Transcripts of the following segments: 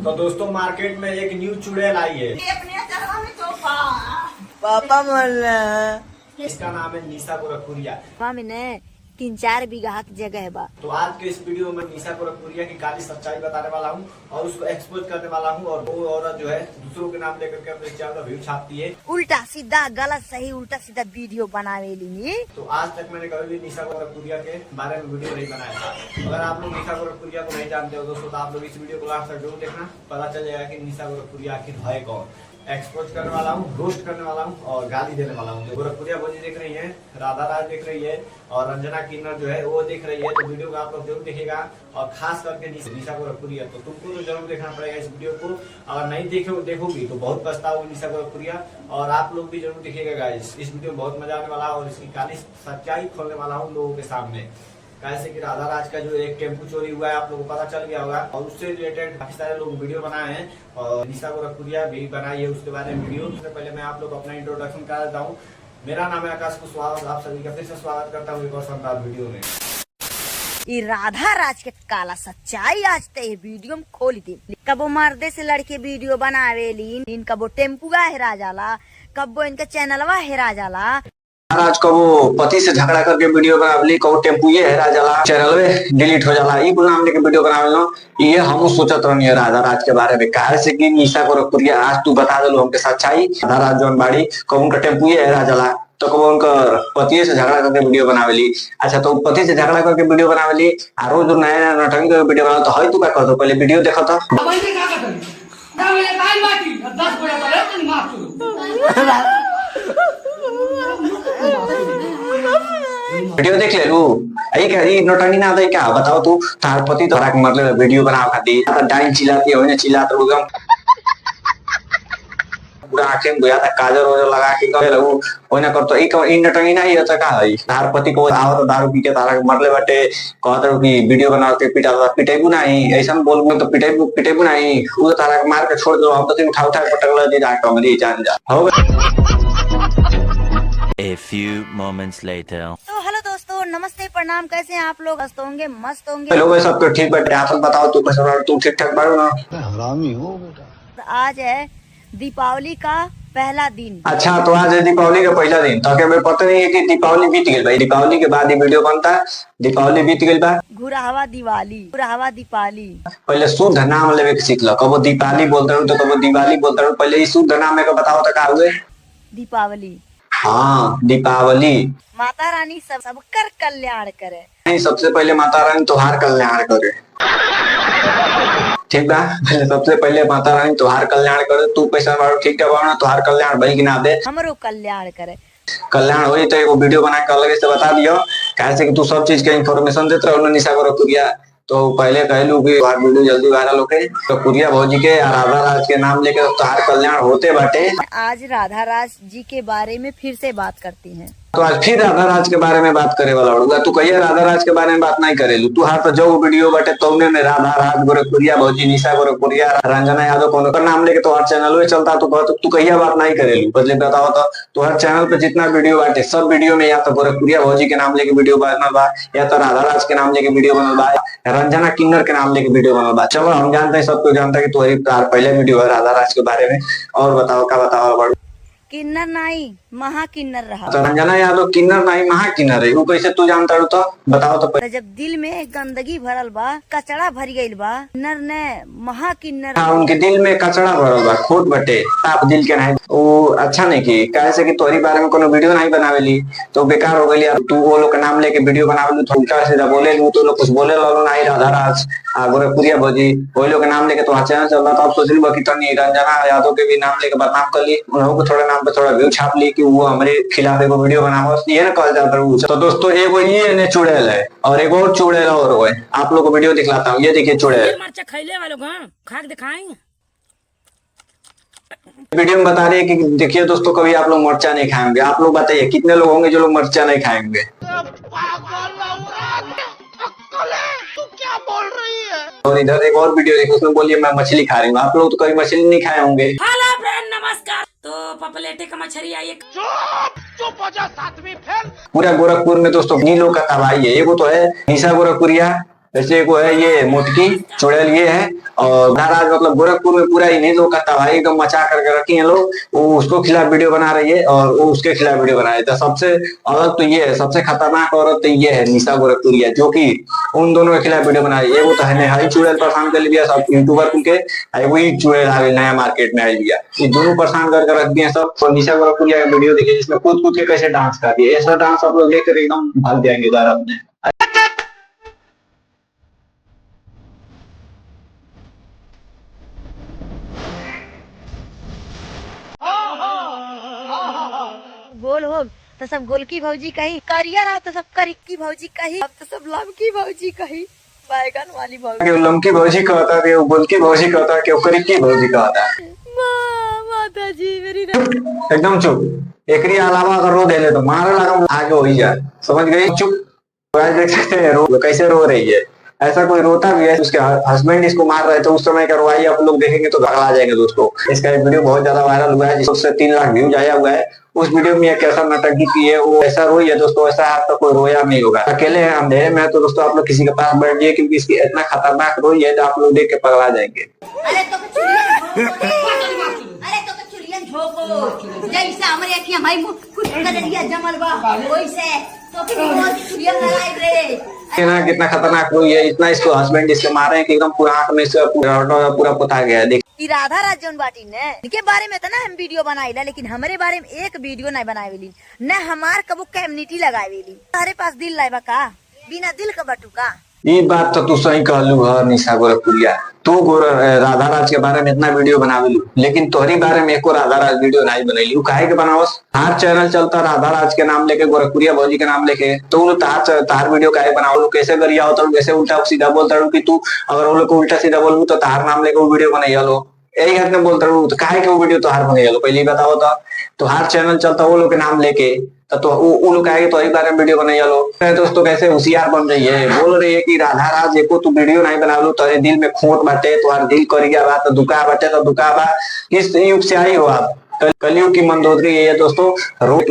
तो दोस्तों मार्केट में एक न्यू चुड़ैल आई है। पापा बोल रहे इसका नाम है निशा गोरखपुरिया। मम्मी ने 3-4 बीघा की जगह बा। तो आज के इस वीडियो में निशा गोरखपुरिया की काली सच्चाई बताने वाला हूँ और उसको एक्सपोज करने वाला हूँ। और वो औरत जो है दूसरों के नाम लेकर के अपने चैनल में व्यू छापती है, उल्टा सीधा गलत सही उल्टा सीधा वीडियो बनावेली। तो आज तक मैंने कभी भी निशा गोरखपुरिया के बारे में वीडियो नहीं बनाया था। अगर आप लोग निशा गोरखपुरिया को नहीं जानते हो दोस्तों, तो आप लोग इस वीडियो को लास्ट तक जरूर देखना, पता चल जाएगा कि निशा गोरखपुरिया आखिर है कौन। एक्सपोज करने वाला हूँ, रोस्ट करने वाला हूँ और गाली देने वाला हूँ। गोरखपुरिया भोजी देख रही है, राधा राज देख रही है और रंजना किन्नर जो है वो देख रही है, तो वीडियो को आप लोग जरूर देखिएगा। और खास करके निशा गोरखपुरिया, तो तुमको तो जरूर देखना पड़ेगा इस वीडियो को। अगर नहीं देखोगी तो बहुत पछताओगी निशा गोरखपुरिया। और आप लोग भी जरूर देखिएगा गाइस, इस वीडियो में बहुत मजा आने वाला है और इसकी काली सच्चाई खोलने वाला हूँ लोगों के सामने। कैसे कि राधा राज का जो एक टेम्पू चोरी हुआ है आप लोगों को पता चल गया होगा, और उससे रिलेटेड काफी सारे लोग वीडियो बनाए हैं और निशा गोरखपुरिया भी बनाई है उसके बारे में वीडियो। सबसे पहले मैं आप लोग अपना इंट्रोडक्शन कर देता हूँ। मेरा नाम है आकाश कुशवाहा, आप सभी का फिर से स्वागत करता हूँ एक और शानदार वीडियो में। ये राधा राज के काला सच्चाई आज ते वीडियो में खोल दी। कबो मर्दे से लड़के वीडियो बनावेली, इनका वो टेम्पुआ हेरा जाला, कबो इनका चैनलवा हेरा जाला। आज कबो पति से झगड़ा करके वीडियो बनावली, कबो टेम्पू ये हेरा जाला, चैनल में डिलीट हो जाला, ई नाम लेके वीडियो बनावेलो। ये हम सोचत रहनी है राधा राज के बारे में, काहे से कि निशा गोरखपुरिया आज तू बता देलो हमके सच्चाई। राधा राज जौन बाड़ी, कबो उनका टेम्पू ये हेरा जाला तो कबो उनका पति से झगड़ा करके वीडियो बनावेली। अच्छा तो पति से झगड़ा करके वीडियो बनावेली आ रोज नया नया नटंगी करके वीडियो बना, तो हई तू क्या करतो पहले वीडियो देखो तो। वीडियो देख ले लू, आई कह रही नोटंगी ना दे क्या बताओ तू। तार पति तोरा के मतलब वीडियो बना खाती डाइन चिल्लाती है, ओने चिल्लात रहूगा पूरा आंखें में बुझाता काजर वजर लगा के कहे लगू ओने करतो। ई नोटंगी ना ही होता का है। तार पति को आओ तो दारू पी के तारा मरले बाटे, कहत रहो कि वीडियो बना के पिटेबू नहीं, ऐसा बोलबू तो पिटेबू नहीं, उ तारा के मार के छोड़ दो, हम तो उठा के पटक ले जा कमरी जान जा हो। A few moments later. तो हेलो दोस्तों, नमस्ते, प्रणाम, कैसे हैं आप लोग? मस्त होंगे, मस्त होंगे। लोग सब तो ठीक बैठे, आप बताओ तू कैसे हो? तू ठीक ठाक बाड़ू ना? हरामी हो बेटा। आज है दीपावली का पहला दिन। अच्छा तो आज है दीपावली का पहला दिन, तो क्या मेरे पता नहीं है कि दीपावली बीत गई भाई। दीपावली के बाद ही वीडियो बनता है, दीपावली बीत गई बा। घुरावा दिवाली, घुरावा दीपावली। पहले शुद्ध नाम लेवे के सीख लो, कबो दीपावली बोलते रहो तो कबो दिवाली बोलते रहो, पहले इस शुद्ध नाम में को बताओ तो का हुए? दीपावली। हाँ दीपावली। माता रानी सबकर कल्याण करे। नहीं, सबसे पहले माता रानी तुहार कल्याण करे, ठीक बा। पहले सबसे पहले माता रानी तुहार कल्याण करे, तू पैसा बाड़ो ठीक है बाड़ो, तुहार कल्याण भाई की ना दे, हमरो कल्याण करे। कल्याण हो तो एगो वीडियो बना के अलग से बता दियो, कैसे कि तू सब चीज के इन्फॉर्मेशन देते रहो निशा गोरखपुरिया। तो पहले कहलू कि वीडियो जल्दी वायरल होके तो पुरिया भौजी के राधा राज के नाम लेके तुहार कल्याण होते बाटे। आज राधा राज जी के बारे में फिर से बात करती हैं। तो आज फिर राधा राज के बारे में बात करे वाला होगा। तू कहिए राधा राज के बारे में बात नहीं करेलू, तू हर तो जो वीडियो बटे तौने में राधा राज गोरखपुरिया भौजी निशा गोरखपुरिया रंजना यादव कोनो का नाम लेके तो हर चैनल में चलता, तू कहिए बात नहीं करेलू। बदले बताओ तो हर चैनल पे जितना वीडियो बाटे सब वीडियो में या तो गोरखपुरिया भौजी के नाम लेके वीडियो बनल बा, या तो राधा राज के नाम लेके वीडियो बनल बा, रंजना किन्नर के नाम लेके वीडियो बनल बा। चलो हम जानते हैं, सबको जानता है कि तुम्हारी पहले वीडियो है राधा राज के बारे में। और बताओ क्या बताओ बड़ू? किन्नर नहीं महा किन्नर रहा। तो रंजना यादव किन्नर नहीं महा किन्नर है, वो कैसे तू जानता हो? तो बताओ तो। जब दिल में गंदगी भरल बा, कचड़ा भर गईल बा, किन्नर ने महा किन्नर। हाँ, उनके दिल में कचड़ा भरल बा, खोट बटे आप दिल के नहीं। वो अच्छा नहीं की कैसे कि तोहरी बारे में कोनो वीडियो नहीं बनावेली तो बेकार हो गई। तू वो लोग के नाम लेके वीडियो बनावेलू तो उल्टा सीधा बोले तो लोग कुछ बोले लो नहीं। राधा राज गोरखपुरिया भौजी वही लोग के नाम लेके तो चैनल चल रहा था, आप सोच ली बाकी तो नहीं रंजना यादव के भी नाम लेके बदनाम कर ली, उन्होंने को थोड़े नाम पे थोड़ा व्यू छाप ली कि वो हमारे खिलाफ एगो वीडियो बनाओ, ये ना कहल जाता है। तो दोस्तों एगो ये ने चुड़ैल है और एगो और चुड़ैल और है, आप लोग को वीडियो दिखलाता हूँ। ये देखिए चुड़ैल खैले वालों खाक दिखाएंगे। वीडियो में बता रहे हैं कि देखिए दोस्तों कभी आप लोग मिर्चा नहीं खाएंगे। आप लोग बताइए कितने लोग होंगे जो लोग मिर्चा नहीं खाएंगे? क्या बोल रही है? और इधर एक और वीडियो देखो, उसमें बोलिए मैं मछली खा रही हूँ। आप लोग तो कभी मछली नहीं खाए होंगे। हेलो फ्रेंड, नमस्कार। तो पपलेटे का मछली आई है। चुप हो जा, सातवीं फेल। पूरा गोरखपुर में दोस्तों नीलों का तबाही है। एगो तो है निशा गोरखपुरिया, जैसे एक वो है ये मोटकी चुड़ैल ये है, और महाराज मतलब गोरखपुर में पूरा इन्हीं लोग करता भाई, एकदम मचा करके रखी है लोग। वो उसको खिलाफ वीडियो बना रही है और वो उसके खिलाफ वीडियो बना रही है। तो सबसे अलग तो ये है, सबसे खतरनाक औरत तो ये है निशा गोरखपुरिया, जो कि उन दोनों के खिलाफ वीडियो बना रही है। वो तो है हाई चुड़ैल परेशान कर लिया सब यूट्यूबर के, वही चुड़ैल आ गई नया मार्केट में आ गया, ये दोनों परेशान करके रख दिए सब। और निशा गोरखपुरिया का वीडियो देखिए जिसमें कूद कूद के कैसे डांस कर दिए, ऐसा डांस आप लोग देखकर एकदम भाग जाएंगे इधर अपने। गोल हो तो सब गोल की भौजी कही, करियर हो तो सब करी की भौजी कही, अब तो सब लम की भौजी कही, बैगन वाली भौजी। केहू लमकी भौजी कहता है, केहू गोलकी भौजी कहता है, केहू करिकी भौजी कहता है। माता जी मेरी एकदम चुप। एकरी अलावा अगर रो दे तो मारे लगा आगे हो ही जाए, समझ गई? चुप। देख सकते हैं रो कैसे रो रही है, ऐसा कोई रोता भी है। उसके हस्बैंड इसको मार रहे थे उस समय का रोवाई आप लोग देखेंगे तो घबरा जाएंगे दोस्तों। इसका एक वीडियो बहुत ज्यादा वायरल हुआ है जिससे 3 लाख व्यूज आया हुआ है। उस वीडियो में कैसा नाटक की है, वो ऐसा रोई है दोस्तों, ऐसा आपका कोई रोया नहीं होगा। अकेले हैं अंधेरे में तो दोस्तों आप लोग किसी के पास बैठ जाइए, क्योंकि इसकी इतना खतरनाक रोई है जो आप लोग देख के पगला जाएंगे। अरे तो चुलियन झोंको जैसे हमरे अखियां भाई कुछ कदरिया जमल बा वैसे तो फिर चुलियन लगाई रे। ना कितना खतरनाक रोई है, इतना इसको हस्बैंड इसके मारे हैं कि एकदम पूरा आंख में से पूरा पोता गया है। ई राधा राजन बाटी ने इनके बारे में तो ना हम वीडियो बनाईला, लेकिन हमारे बारे में एक वीडियो नहीं बनावेली न, हमार कबो कम्युनिटी लगावेली। तारे पास दिल लाइबा का, बिना दिल का बटू का। ये बात तो तू सही कहलू है निशा गोरखपुरिया, तू राधा राज के बारे में इतना वीडियो बनावेलू, लेकिन तोहरी बारे में एको राधा राज वीडियो नहीं बनैली। काहे के बनावस? हर चैनल चलता राधा राज के नाम लेके, गोरखपुरिया भौजी के नाम लेके, तो तार वीडियो काहे बनावलू? कैसे गरिया होता, कैसे उल्टा सीधा बोलता कि तू अगर वो लोग को उल्टा सीधा बोलू तो तार नाम लेके वो वीडियो बनैया लो, यही घटना बोलता रहू। तो काहे के वो वीडियो तोहार बनैया लो पहले बताओ तो हर चैनल चलता वो लोग के नाम लेके, तो वो लोग आएंगे तो ही बारे में वीडियो बनाइए लो। दोस्तों कैसे होशियार बन रही है, बोल रही है कि राधा राज एको तू वीडियो नहीं बना लो, तेरे दिल में खोट बाटे, तुम्हारे दिल करिया बा तो दुका बाटे तो दुका बा। किस युग से आई हो आप? कलयुग की मंदोदरी ये दोस्तों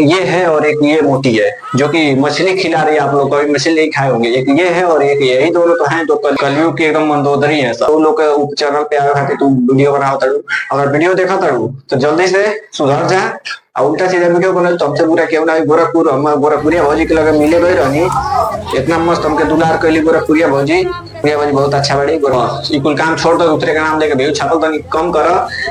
ये है और एक ये मोटी है जो कि मछली खिला रही है। आप लोग कभी मछली नहीं खाए होंगे, एक ये है और एक यही दोनों तो हैं जो कलयुग की एकदम मंदोदरी है। सब लोग चैनल पे आगे खाते तू वीडियो बनाओ तड़ू, अगर वीडियो देखा तड़ू तो जल्दी से सुधर जा। उल्टा सीधा वीडियो बनल तो हमसे बुरा क्यों ना? गोरखपुर हम गोरखपुरिया भौजी के लगे मिले गए रहनी, इतना मस्त हमके दुलार कैली गोरखपुरिया भौजी बहुत अच्छा बड़ी। कुल काम छोड़ दो, दूसरे का नाम लेके व्यू छापल तनी कम कर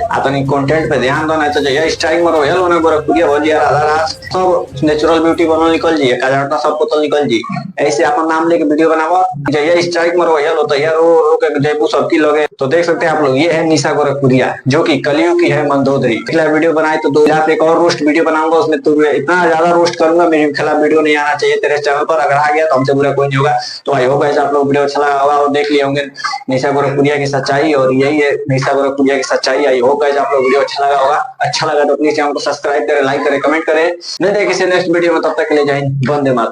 आ तनी कंटेंट पे ध्यान दो, नहीं तो जय स्ट्राइक मरो हेलो ना गोरखपुरिया भौजी राधा राज सब नेचुरल ब्यूटी बनल निकल जी, काजरटा सब बोतल निकल जी। ऐसे अपन नाम लेके वीडियो बनावा, जय स्ट्राइक मरो हेलो तो यार रो के जयपू सबकी लगे। तो देख सकते हैं आप लोग, ये है निशा गोरखपुरिया जो कि कलयुग की है मंदोदरी। पिछला वीडियो बनाए तो 2 लाख एक और रोस्ट वीडियो बनाऊंगा, उसमें तो इतना ज्यादा रोस्ट करूंगा मेरे खिलाफ वीडियो नहीं आना चाहिए तेरे चैनल पर। अगर आ गया तो हमसे बुरा कोई नहीं होगा। तो आई होप आप लोग वीडियो अच्छा लगा होगा और देख लिए होंगे निशा गोरखपुरिया की सच्चाई, और यही है निशा गोरखपुरिया की सच्चाई। आई होप आप लोग वीडियो अच्छा लगा होगा। अच्छा लगा तो प्लीज चैनल को सब्सक्राइब करें, लाइक करें, कमेंट करें। नहीं देखे किसी नेक्स्ट वीडियो में, तब तक के लिए जय हिंद, वंदे मातरम।